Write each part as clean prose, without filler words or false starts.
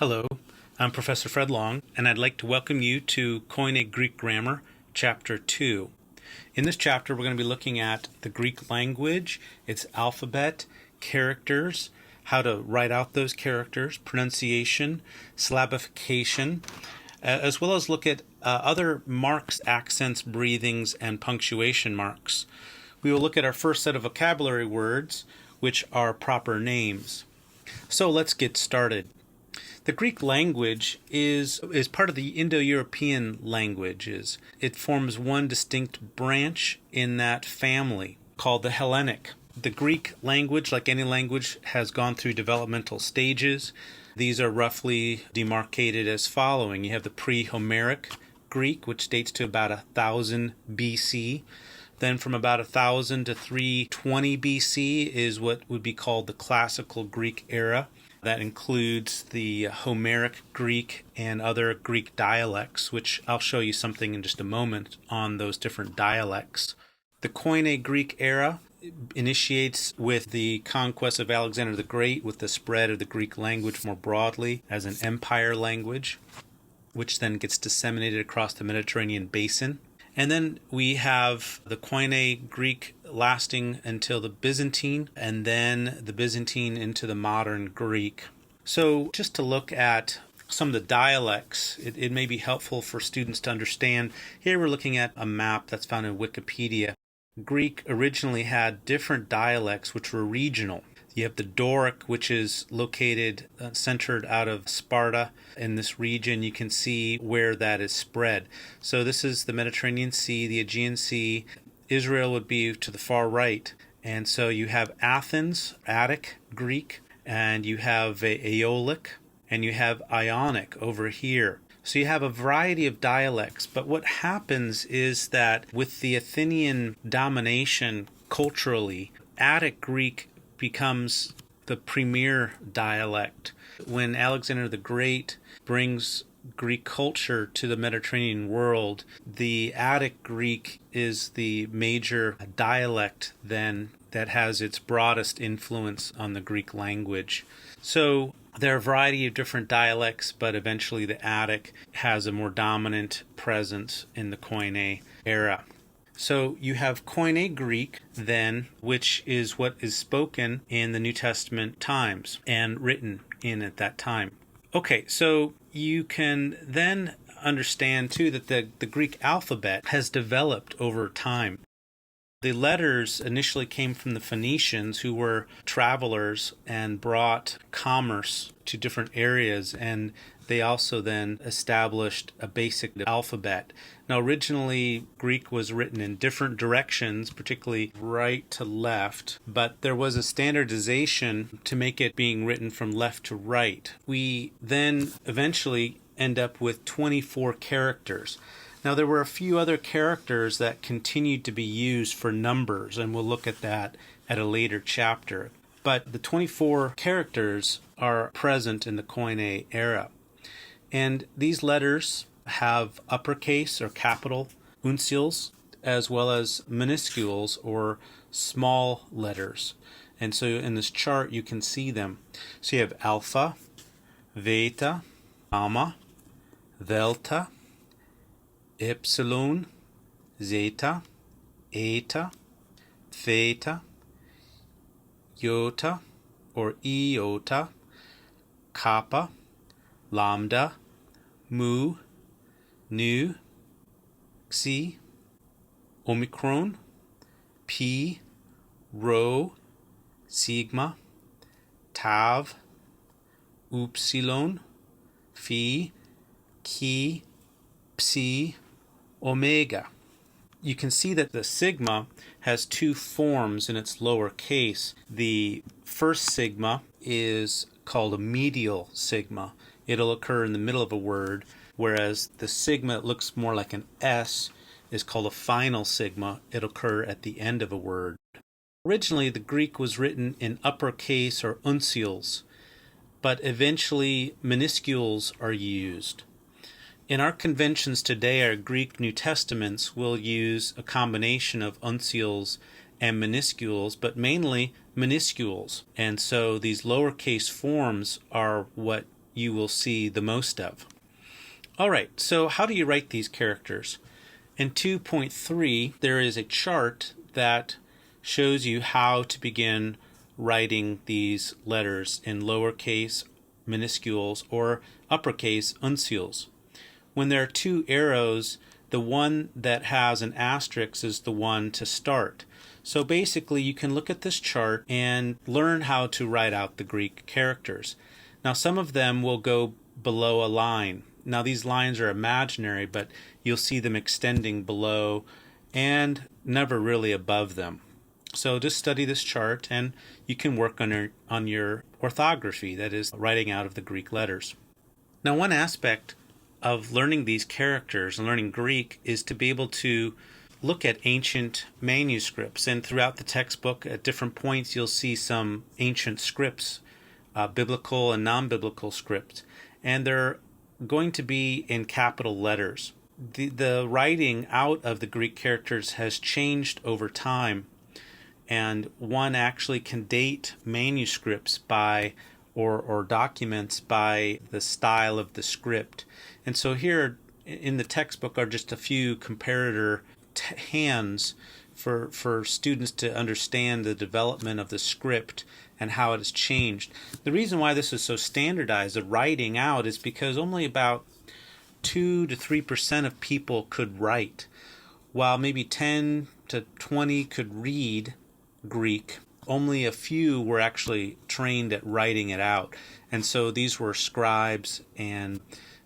Hello, I'm Professor Fred Long, and I'd like to welcome you to Koine Greek Grammar, Chapter 2. In this chapter, we're going to be looking at the Greek language, its alphabet, characters, how to write out those characters, pronunciation, syllabification, as well as look at other marks, accents, breathings, and punctuation marks. We will look at our first set of vocabulary words, which are proper names. So let's get started. The Greek language is part of the Indo-European languages. It forms one distinct branch in that family called the Hellenic. The Greek language, like any language, has gone through developmental stages. These are roughly demarcated as following. You have the pre-Homeric Greek, which dates to about 1000 BC. Then from about 1000 to 320 BC is what would be called the Classical Greek era. That includes the Homeric Greek and other Greek dialects, which I'll show you something in just a moment on those different dialects. The Koine Greek era initiates with the conquest of Alexander the Great, with the spread of the Greek language more broadly as an empire language, which then gets disseminated across the Mediterranean basin. And then we have the Koine Greek lasting until the Byzantine, and then the Byzantine into the modern Greek. So just to look at some of the dialects, it may be helpful for students to understand. Here we're looking at a map that's found in Wikipedia. Greek originally had different dialects which were regional. You have the Doric, which is located, centered out of Sparta. In this region, you can see where that is spread. So this is the Mediterranean Sea, the Aegean Sea. Israel would be to the far right. And so you have Athens, Attic Greek, and you have Aeolic, and you have Ionic over here. So you have a variety of dialects. But what happens is that with the Athenian domination culturally, Attic Greek becomes the premier dialect. When Alexander the Great brings Greek culture to the Mediterranean world, the Attic Greek is the major dialect then that has its broadest influence on the Greek language. So there are a variety of different dialects, but eventually the Attic has a more dominant presence in the Koine era. So you have Koine Greek then, which is what is spoken in the New Testament times and written in at that time. Okay, so you can then understand too that the Greek alphabet has developed over time. The letters initially came from the Phoenicians, who were travelers and brought commerce to different areas, and they also then established a basic alphabet. Now, originally, Greek was written in different directions, particularly right to left, but there was a standardization to make it being written from left to right. We then eventually end up with 24 characters. Now, there were a few other characters that continued to be used for numbers, and we'll look at that at a later chapter. But the 24 characters are present in the Koine era. And these letters have uppercase or capital uncials, as well as minuscules or small letters. And so in this chart, you can see them. So you have alpha, beta, gamma, delta, epsilon, zeta, eta, theta, iota or iota, kappa, lambda, mu, nu, xi, omicron, pi, rho, sigma, tav, upsilon, phi, chi, psi, omega. You can see that the sigma has two forms in its lower case. The first sigma is called a medial sigma. It'll occur in the middle of a word, whereas the sigma that looks more like an S is called a final sigma. It'll occur at the end of a word. Originally, the Greek was written in uppercase or uncials, but eventually minuscules are used. In our conventions today, our Greek New Testaments will use a combination of uncials and minuscules, but mainly minuscules. And so these lowercase forms are what you will see the most of. All right, so how do you write these characters? In 2.3, there is a chart that shows you how to begin writing these letters in lowercase minuscules or uppercase uncials. When there are two arrows, the one that has an asterisk is the one to start. So basically, you can look at this chart and learn how to write out the Greek characters. Now, some of them will go below a line. Now, these lines are imaginary, but you'll see them extending below and never really above them. So just study this chart and you can work on your orthography, that is, writing out of the Greek letters. Now, one aspect of learning these characters and learning Greek is to be able to look at ancient manuscripts. And throughout the textbook, at different points, you'll see some ancient scripts, biblical and non-biblical scripts. And they're going to be in capital letters. The writing out of the Greek characters has changed over time, and one actually can date manuscripts by or documents by the style of the script. And so here in the textbook are just a few comparator hands for students to understand the development of the script and how it has changed. The reason why this is so standardized, the writing out, is because only about 2 to 3% of people could write, while maybe 10 to 20 could read Greek. Only a few were actually trained at writing it out. And so these were scribes, and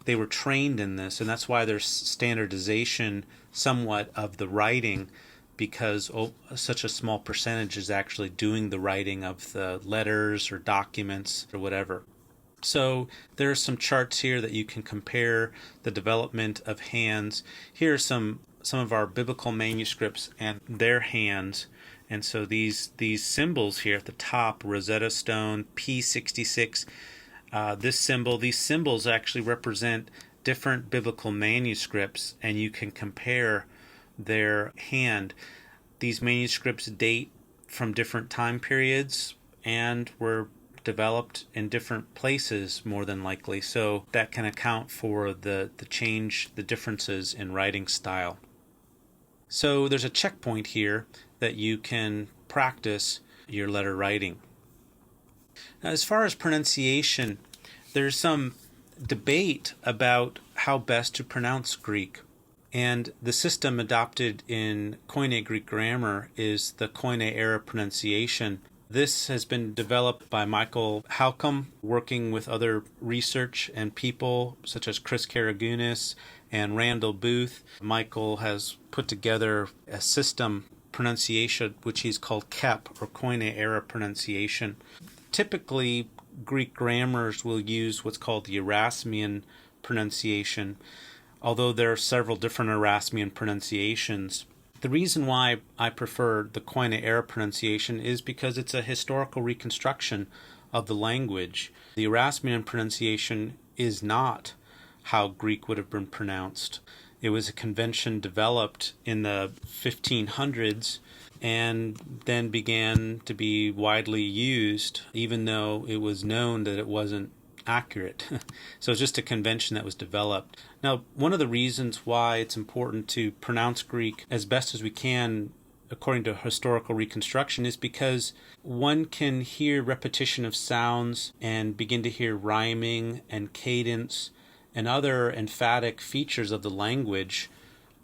they were trained in this, and that's why there's standardization somewhat of the writing, because such a small percentage is actually doing the writing of the letters or documents or whatever. So there are some charts here that you can compare the development of hands. Here are some of our biblical manuscripts and their hands. And so these symbols here at the top, Rosetta Stone, P66, these symbols actually represent different biblical manuscripts, and you can compare their hand. These manuscripts date from different time periods and were developed in different places more than likely, so that can account for the differences in writing style. So there's a checkpoint here that you can practice your letter writing. Now, as far as pronunciation, there's some debate about how best to pronounce Greek. And the system adopted in Koine Greek grammar is the Koine era pronunciation. This has been developed by Michael Halcomb, working with other research and people such as Chris Karagounis and Randall Booth. Michael has put together a system pronunciation which he's called KEP, or Koine era pronunciation. Typically, Greek grammars will use what's called the Erasmian pronunciation, although there are several different Erasmian pronunciations. The reason why I prefer the Koine era pronunciation is because it's a historical reconstruction of the language. The Erasmian pronunciation is not how Greek would have been pronounced. It was a convention developed in the 1500s and then began to be widely used, even though it was known that it wasn't accurate. So it's just a convention that was developed. Now, one of the reasons why it's important to pronounce Greek as best as we can according to historical reconstruction is because one can hear repetition of sounds and begin to hear rhyming and cadence, and other emphatic features of the language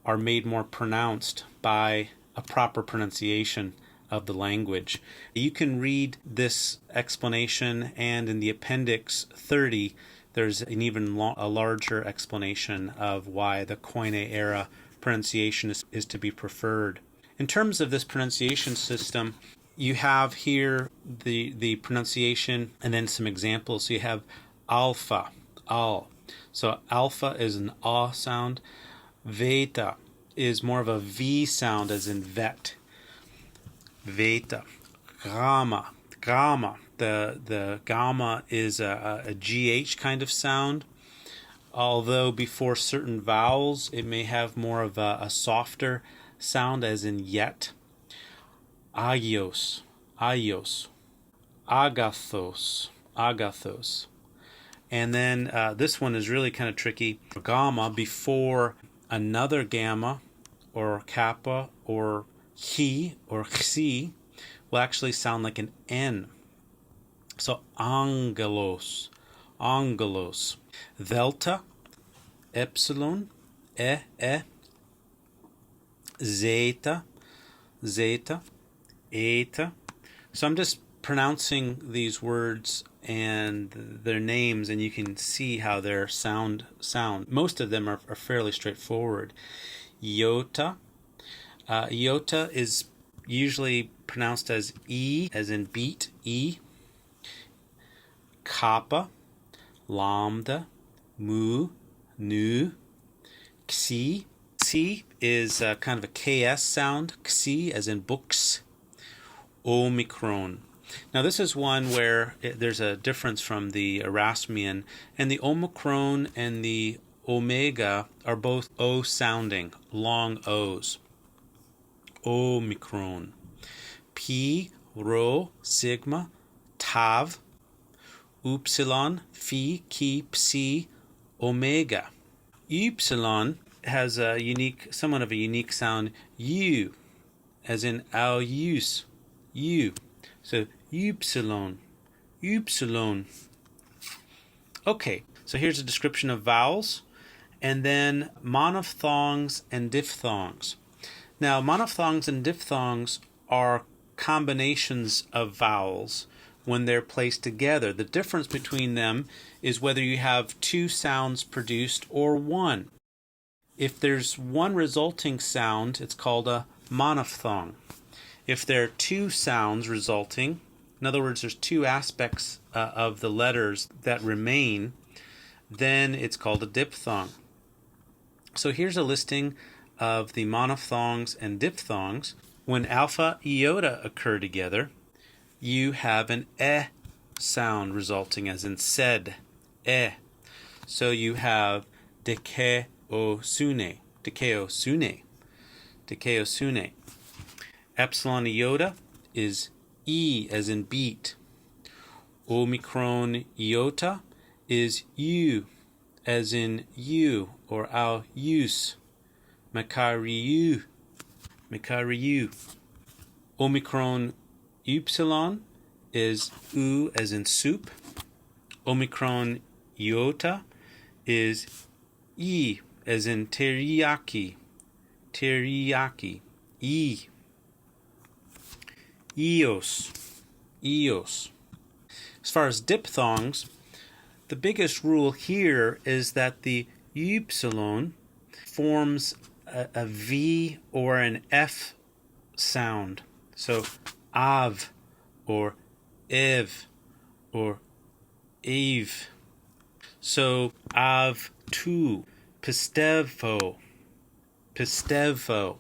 are made more pronounced by a proper pronunciation of the language. You can read this explanation, and in the Appendix 30, there's an even a larger explanation of why the Koine era pronunciation is to be preferred. In terms of this pronunciation system, you have here the pronunciation and then some examples. So you have alpha, al. So alpha is an A sound. Veta is more of a V sound, as in vet. Veta. Gamma. Gamma. The gamma is a GH kind of sound, although before certain vowels it may have more of a softer sound, as in yet. Agios. Agios. Agathos. Agathos. And then this one is really kind of tricky. Gamma before another gamma or kappa or chi or xi will actually sound like an N. So angelos, angelos. Delta, epsilon, zeta, zeta, eta. So I'm just pronouncing these words and their names, and you can see how their sound. Most of them are fairly straightforward. Iota. Iota is usually pronounced as E, as in beat, E. Kappa, lambda, mu, nu. Xi. Xi is kind of a KS sound. Xi, as in books. Omicron. Now this is one where there's a difference from the Erasmian, and the Omicron and the Omega are both O sounding, long O's. Omicron. Pi, Rho, Sigma, Tav, Upsilon, Phi, Chi, Psi, Omega. Upsilon has somewhat of a unique sound, U, as in our use, U. So upsilon, upsilon. Okay, so here's a description of vowels, and then monophthongs and diphthongs. Now, monophthongs and diphthongs are combinations of vowels when they're placed together. The difference between them is whether you have two sounds produced or one. If there's one resulting sound, it's called a monophthong. If there are two sounds resulting, in other words, there's two aspects of the letters that remain, then it's called a diphthong. So here's a listing of the monophthongs and diphthongs. When alpha, iota occur together, you have an sound resulting, as in said, So you have dekeosune, dekeosune, dekeosune. Epsilon iota is E, as in beat. Omicron iota is U, as in you, or our use. Makariu, makariu. Omicron upsilon is U, as in soup. Omicron iota is E, as in teriyaki, teriyaki, E. Eos, eos. As far as diphthongs, the biggest rule here is that the upsilon forms a V or an F sound. So av, or ev, or eve. So av tu, pistevo, pistevo.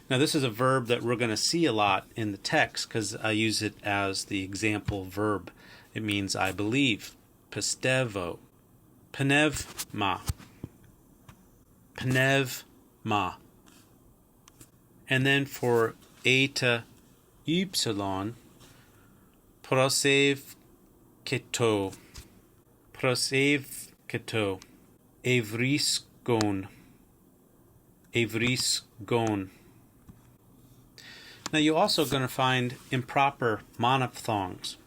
Now this is a verb that we're going to see a lot in the text because I use it as the example verb. It means I believe. Pistevo. Pnevma. Pnevma. And then for eta upsilon, prosevketo. Prosevketo. Evrisgon. Evrisgon. Now you're also going to find improper monophthongs.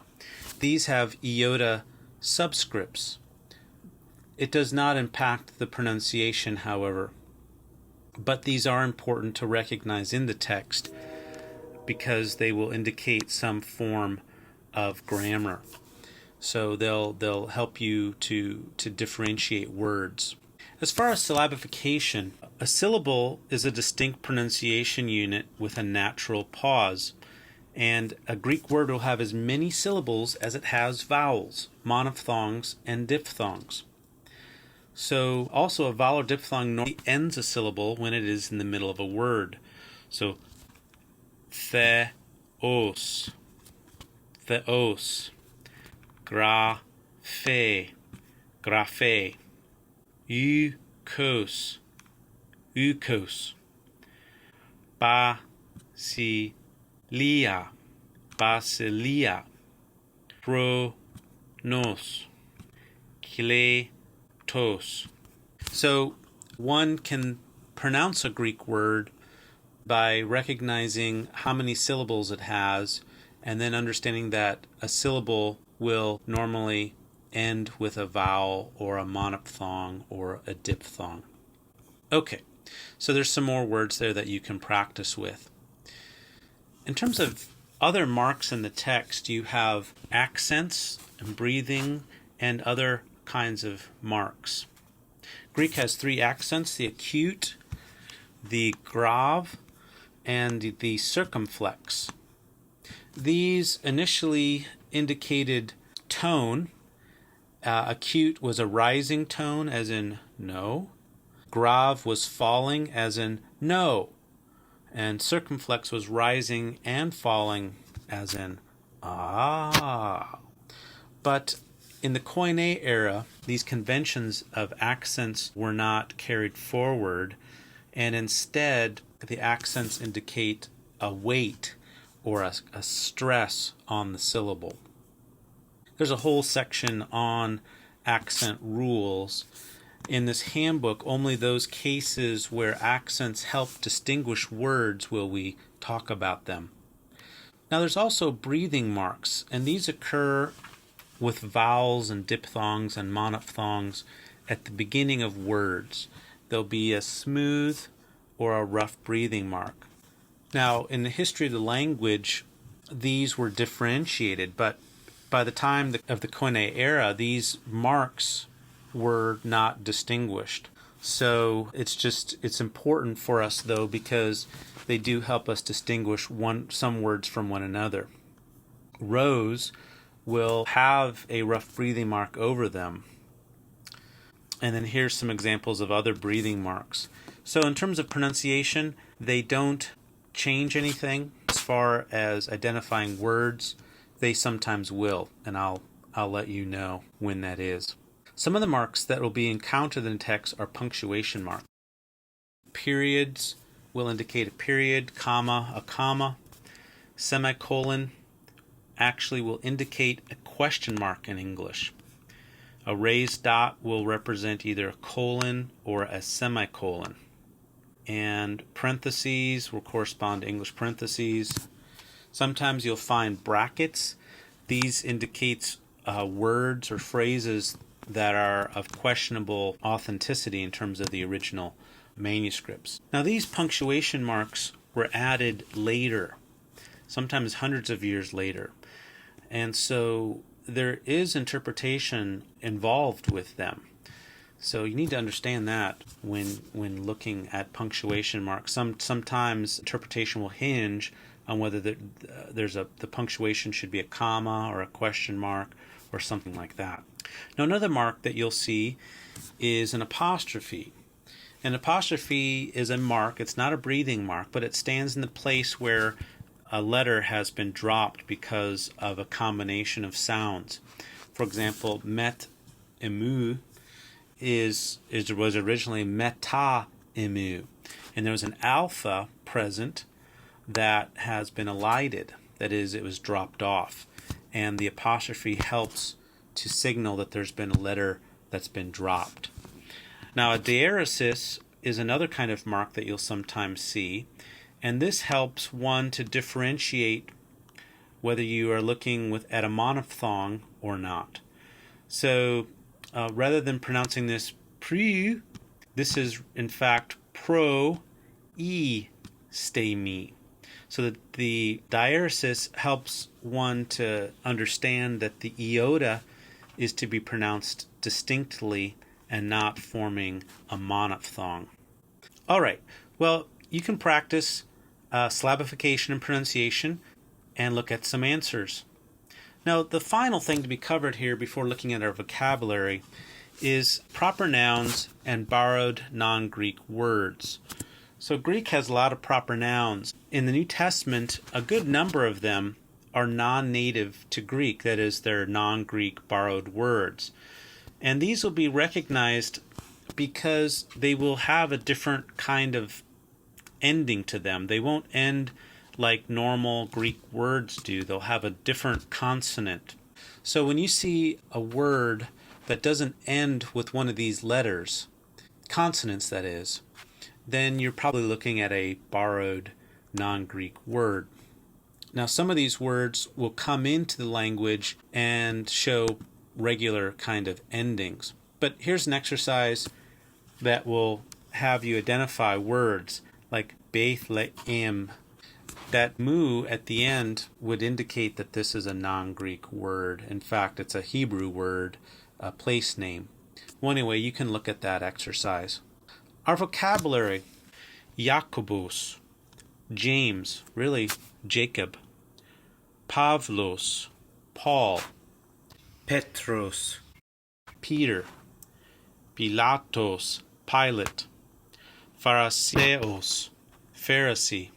These have iota subscripts. It does not impact the pronunciation, however, but these are important to recognize in the text because they will indicate some form of grammar. So they'll help you to differentiate words. As far as syllabification, a syllable is a distinct pronunciation unit with a natural pause, and a Greek word will have as many syllables as it has vowels, monophthongs and diphthongs. So also a vowel or diphthong normally ends a syllable when it is in the middle of a word. So theos, theos, graphe, graphe, ukos, ukos, basilia, basilia, chronos, hiletos. So one can pronounce a Greek word by recognizing how many syllables it has, and then understanding that a syllable will normally end with a vowel or a monophthong or a diphthong. Okay, so there's some more words there that you can practice with. In terms of other marks in the text, you have accents and breathing and other kinds of marks. Greek has 3 accents: the acute, the grave, and the circumflex. These initially indicated tone. Acute was a rising tone, as in no. Grave was falling, as in no. And circumflex was rising and falling, as in ah. But in the Koine era, these conventions of accents were not carried forward, and instead the accents indicate a weight or a stress on the syllable. There's a whole section on accent rules. In this handbook, only those cases where accents help distinguish words will we talk about them. Now there's also breathing marks, and these occur with vowels and diphthongs and monophthongs at the beginning of words. There'll be a smooth or a rough breathing mark. Now, in the history of the language, these were differentiated, but by the time of the Koine era, these marks were not distinguished. So it's important for us, though, because they do help us distinguish some words from one another. Rows will have a rough breathing mark over them. And then here's some examples of other breathing marks. So in terms of pronunciation, they don't change anything as far as identifying words. They sometimes will, and I'll let you know when that is. Some of the marks that will be encountered in text are punctuation marks. Periods will indicate a period, comma, a comma. Semicolon actually will indicate a question mark in English. A raised dot will represent either a colon or a semicolon. And parentheses will correspond to English parentheses. Sometimes you'll find brackets. These indicate words or phrases that are of questionable authenticity in terms of the original manuscripts. Now these punctuation marks were added later, sometimes hundreds of years later. And so there is interpretation involved with them. So you need to understand that when looking at punctuation marks. Sometimes interpretation will hinge on whether the punctuation should be a comma or a question mark or something like that. Now another mark that you'll see is an apostrophe. An apostrophe is a mark. It's not a breathing mark, but it stands in the place where a letter has been dropped because of a combination of sounds. For example, met emu was originally meta emu, and there was an alpha present that has been elided. That is, it was dropped off, and the apostrophe helps to signal that there's been a letter that's been dropped. Now, a diaeresis is another kind of mark that you'll sometimes see, and this helps one to differentiate whether you are looking at a monophthong or not. So rather than pronouncing this pre, this is in fact pro e stay me. So that the diaeresis helps one to understand that the iota is to be pronounced distinctly and not forming a monophthong. All right, well, you can practice syllabification and pronunciation and look at some answers. Now, the final thing to be covered here before looking at our vocabulary is proper nouns and borrowed non-Greek words. So Greek has a lot of proper nouns. In the New Testament, a good number of them are non-native to Greek, that is, they're non-Greek borrowed words. And these will be recognized because they will have a different kind of ending to them. They won't end like normal Greek words do. They'll have a different consonant. So when you see a word that doesn't end with one of these letters, consonants that is, then you're probably looking at a borrowed non-Greek word. Now, some of these words will come into the language and show regular kind of endings. But here's an exercise that will have you identify words like Bethlehem. That mu at the end would indicate that this is a non-Greek word. In fact, it's a Hebrew word, a place name. Well, anyway, you can look at that exercise. Our vocabulary: Jakobus, James, really Jacob; Pavlos, Paul; Petros, Peter; Pilatos, Pilate; Phariseos, Pharisee;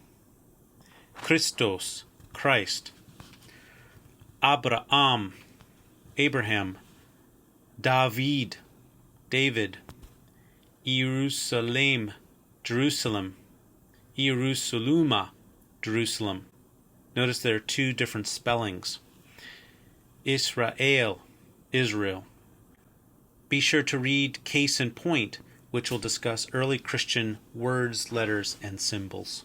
Christos, Christ; Abraham, Abraham; David, David; Jerusalem, Jerusalem; Jerusalema, Jerusalem. Notice there are two different spellings. Israel, Israel. Be sure to read Case in Point, which will discuss early Christian words, letters, and symbols.